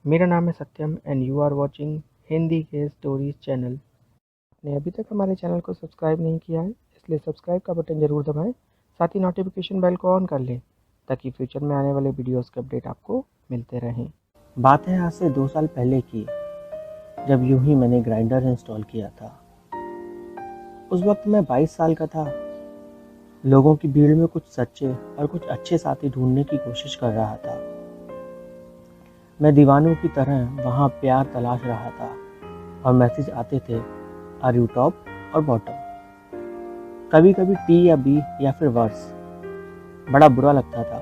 मेरा नाम है Satyam and you are watching Hindi के स्टोरीज चैनल। आपने अभी तक हमारे चैनल को सब्सक्राइब नहीं किया है, इसलिए सब्सक्राइब का बटन ज़रूर दबाएं। साथ ही नोटिफिकेशन बेल को ऑन कर लें ताकि फ्यूचर में आने वाले वीडियोस के अपडेट आपको मिलते रहें। बात है आज से 2 साल पहले की, जब यूं ही मैंने ग्राइंडर इंस्टॉल किया था। उस वक्त मैं 22 साल का था। लोगों की भीड़ में कुछ सच्चे और कुछ अच्छे साथी ढूंढने की कोशिश कर रहा था। मैं दीवानों की तरह वहाँ प्यार तलाश रहा था और मैसेज आते थे, आर यू टॉप और बॉटम, कभी कभी टी या बी या फिर वर्स। बड़ा बुरा लगता था।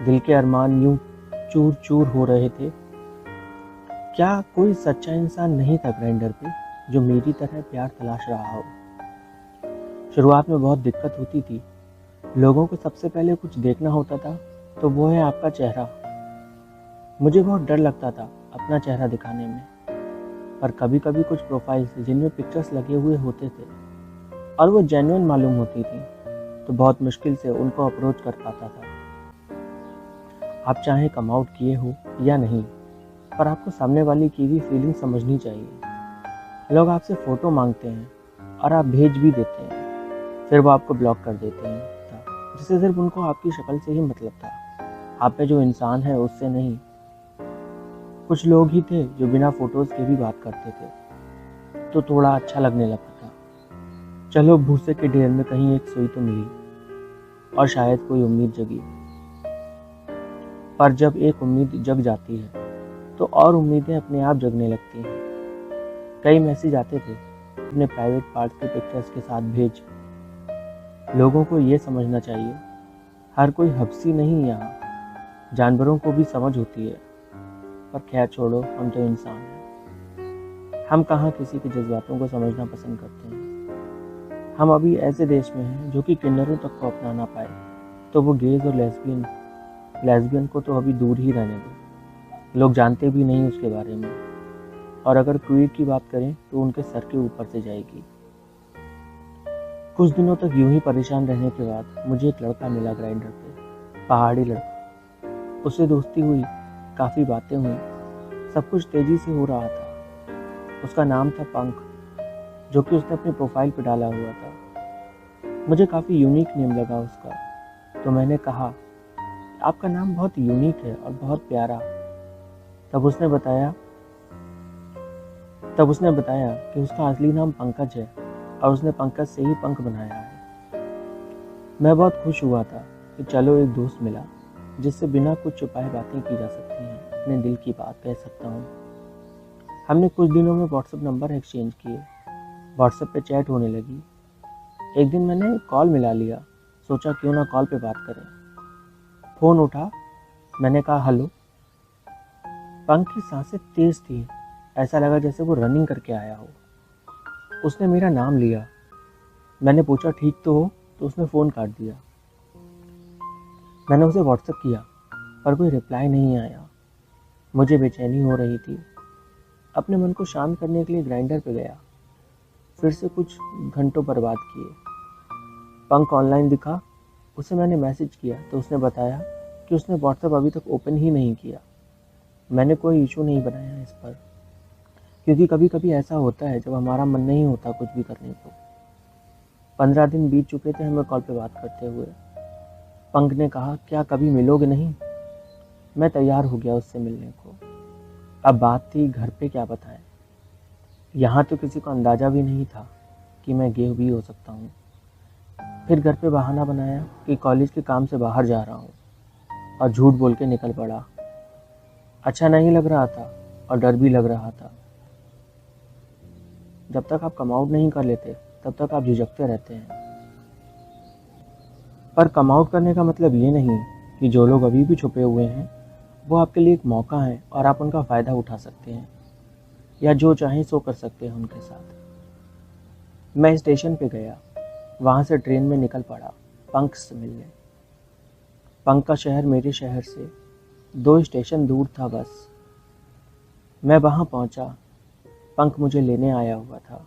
दिल के अरमान यूं चूर चूर हो रहे थे। क्या कोई सच्चा इंसान नहीं था ग्राइंडर पे जो मेरी तरह प्यार तलाश रहा हो? शुरुआत में बहुत दिक्कत होती थी। लोगों को सबसे पहले कुछ देखना होता था तो वो है आपका चेहरा। मुझे बहुत डर लगता था अपना चेहरा दिखाने में, पर कभी कभी कुछ प्रोफाइल्स जिनमें पिक्चर्स लगे हुए होते थे और वो जेन्युइन मालूम होती थी, तो बहुत मुश्किल से उनको अप्रोच कर पाता था। आप चाहे कम आउट किए हो या नहीं, पर आपको सामने वाले की भी फीलिंग समझनी चाहिए। लोग आपसे फ़ोटो मांगते हैं और आप भेज भी देते हैं, फिर वो आपको ब्लॉक कर देते हैं, जिससे सिर्फ उनको आपकी शक्ल से ही मतलब था, आप पे जो इंसान है उससे नहीं। कुछ लोग ही थे जो बिना फोटोज़ के भी बात करते थे, तो थोड़ा अच्छा लगने लगा था। चलो भूसे के ढेर में कहीं एक सुई तो मिली और शायद कोई उम्मीद जगी। पर जब एक उम्मीद जग जाती है तो और उम्मीदें अपने आप जगने लगती हैं। कई मैसेज आते थे, अपने प्राइवेट पार्ट्स के पिक्चर्स के साथ भेज। लोगों को ये समझना चाहिए, हर कोई हब्सी नहीं यहाँ, जानवरों को भी समझ होती है। पर खैर छोड़ो, हम तो इंसान हैं। हम कहाँ किसी के जज्बातों को समझना पसंद करते हैं। हम अभी ऐसे देश में हैं जो कि किन्नरों तक को अपना ना पाए, तो वो गेज और लेस्बियन को तो अभी दूर ही रहने दो। लोग जानते भी नहीं उसके बारे में, और अगर क्वीर की बात करें तो उनके सर के ऊपर से जाएगी। कुछ दिनों तक यूं ही परेशान रहने के बाद मुझे एक लड़का मिला ग्राइंडर पे, पहाड़ी लड़का। उससे दोस्ती हुई, काफ़ी बातें हुई, सब कुछ तेजी से हो रहा था। उसका नाम था पंख, जो कि उसने अपनी प्रोफाइल पे डाला हुआ था। मुझे काफ़ी यूनिक नेम लगा उसका, तो मैंने कहा, आपका नाम बहुत यूनिक है और बहुत प्यारा। तब उसने बताया कि उसका असली नाम पंकज है और उसने पंकज से ही पंख बनाया है। मैं बहुत खुश हुआ था कि चलो एक दोस्त मिला जिससे बिना कुछ छुपाए बातें की जा सकती हैं, अपने दिल की बात कह सकता हूँ। हमने कुछ दिनों में व्हाट्सएप नंबर एक्सचेंज किए, व्हाट्सएप पे चैट होने लगी। एक दिन मैंने कॉल मिला लिया, सोचा क्यों ना कॉल पे बात करें। फ़ोन उठा, मैंने कहा हेलो। पंख की सांसें तेज थी, ऐसा लगा जैसे वो रनिंग करके आया हो। उसने मेरा नाम लिया। मैंने पूछा ठीक तो हो, तो उसने फ़ोन काट दिया। मैंने उसे व्हाट्सएप किया, पर कोई रिप्लाई नहीं आया। मुझे बेचैनी हो रही थी। अपने मन को शांत करने के लिए ग्राइंडर पे गया। फिर से कुछ घंटों बर्बाद किए। पंख ऑनलाइन दिखा। उसे मैंने मैसेज किया तो उसने बताया कि उसने व्हाट्सएप अभी तक ओपन ही नहीं किया। मैंने कोई इशू नहीं बनाया इस पर, क्योंकि कभी कभी ऐसा होता है जब हमारा मन नहीं होता कुछ भी करने को। 15 दिन बीत चुके थे हमें कॉल पे बात करते हुए। पंख ने कहा, क्या कभी मिलोगे नहीं? मैं तैयार हो गया उससे मिलने को। अब बात थी घर पे क्या बताएं। यहाँ तो किसी को अंदाजा भी नहीं था कि मैं गे भी हो सकता हूँ। फिर घर पे बहाना बनाया कि कॉलेज के काम से बाहर जा रहा हूँ, और झूठ बोल के निकल पड़ा। अच्छा नहीं लग रहा था और डर भी लग रहा था। जब तक आप कम आउट नहीं कर लेते तब तक आप झिझकते रहते हैं। पर कम आउट करने का मतलब ये नहीं कि जो लोग अभी भी छुपे हुए हैं वो आपके लिए एक मौका है और आप उनका फ़ायदा उठा सकते हैं, या जो चाहें सो कर सकते हैं उनके साथ। मैं स्टेशन पे गया, वहाँ से ट्रेन में निकल पड़ा पंख से मिलने। पंख का शहर मेरे शहर से 2 स्टेशन दूर था बस। मैं वहाँ पहुँचा, पंख मुझे लेने आया हुआ था।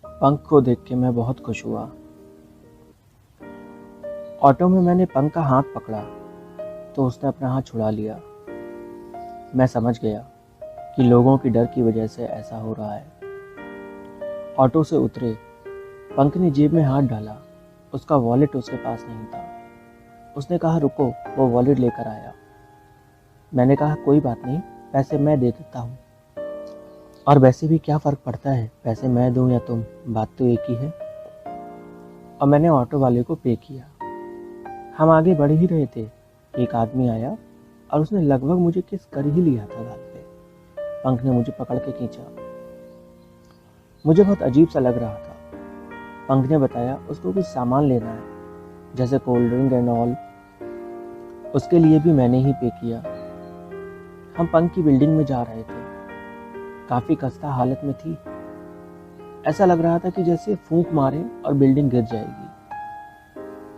पंख को देख के मैं बहुत खुश हुआ। ऑटो में मैंने पंख का हाथ पकड़ा तो उसने अपना हाथ छुड़ा लिया। मैं समझ गया कि लोगों की डर की वजह से ऐसा हो रहा है। ऑटो से उतरे, पंख ने जेब में हाथ डाला। उसका वॉलेट उसके पास नहीं था। उसने कहा रुको, वो वॉलेट लेकर आया। मैंने कहा कोई बात नहीं, पैसे मैं दे देता हूँ। और वैसे भी क्या फ़र्क पड़ता है, पैसे मैं दूँ या तुम, बात तो एक ही है। और मैंने ऑटो वाले को पे किया। हम आगे बढ़ ही रहे थे, एक आदमी आया और उसने लगभग मुझे किस कर ही लिया था गाल पे। पंख ने मुझे पकड़ के खींचा। मुझे बहुत अजीब सा लग रहा था। पंख ने बताया उसको कुछ सामान लेना है, जैसे कोल्ड ड्रिंक एंड ऑल। उसके लिए भी मैंने ही पे किया। हम पंख की बिल्डिंग में जा रहे थे। काफ़ी खस्ता हालत में थी। ऐसा लग रहा था कि जैसे फूंक मारे और बिल्डिंग गिर जाएगी।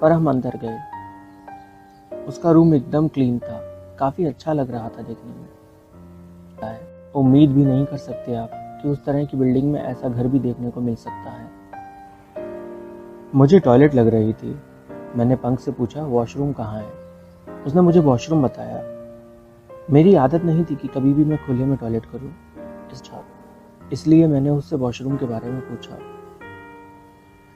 पर हम अंदर गए। उसका रूम एकदम क्लीन था, काफ़ी अच्छा लग रहा था देखने में। उम्मीद भी नहीं कर सकते आप कि उस तरह की बिल्डिंग में ऐसा घर भी देखने को मिल सकता है। मुझे टॉयलेट लग रही थी। मैंने पंख से पूछा वॉशरूम कहाँ है। उसने मुझे वॉशरूम बताया। मेरी आदत नहीं थी कि कभी भी मैं खुले में टॉयलेट करूँ, इसलिए मैंने उससे वॉशरूम के बारे में पूछा।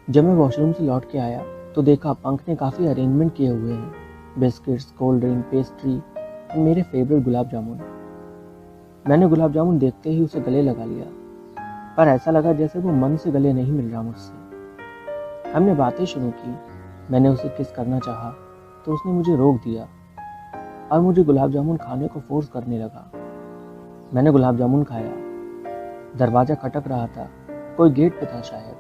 जब मैं वॉशरूम से लौट के आया तो देखा पंख ने काफ़ी अरेंजमेंट किए हुए हैं, बिस्किट्स, कोल्ड ड्रिंक, पेस्ट्री और मेरे फेवरेट गुलाब जामुन। मैंने गुलाब जामुन देखते ही उसे गले लगा लिया, पर ऐसा लगा जैसे वो मन से गले नहीं मिल रहा मुझसे। हमने बातें शुरू की। मैंने उसे किस करना चाहा तो उसने मुझे रोक दिया और मुझे गुलाब जामुन खाने को फोर्स करने लगा। मैंने गुलाब जामुन खाया। दरवाज़ा खटक रहा था, कोई गेट पे था शायद।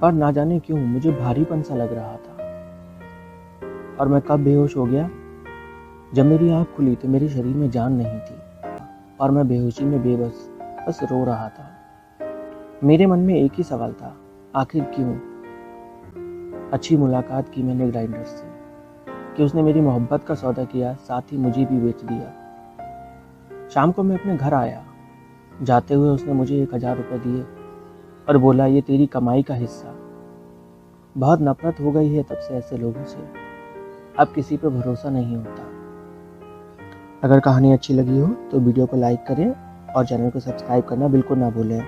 पर ना जाने क्यों मुझे भारीपन सा लग रहा था। और मैं कब बेहोश हो गया? जब मेरी आँख खुली तो मेरे शरीर में जान नहीं थी और मैं बेहोशी में बेबस बस रो रहा था। मेरे मन में एक ही सवाल था, आखिर क्यों? अच्छी मुलाकात की मैंने ग्राइंडर से कि उसने मेरी मोहब्बत का सौदा किया, साथ ही मुझे भी बेच दिया। शाम को मैं अपने घर आया। जाते हुए उसने मुझे 1000 रुपये दिए और बोला ये तेरी कमाई का हिस्सा। बहुत नफरत हो गई है तब से ऐसे लोगों से। अब किसी पे भरोसा नहीं होता। अगर कहानी अच्छी लगी हो तो वीडियो को लाइक करें और चैनल को सब्सक्राइब करना बिल्कुल ना भूलें।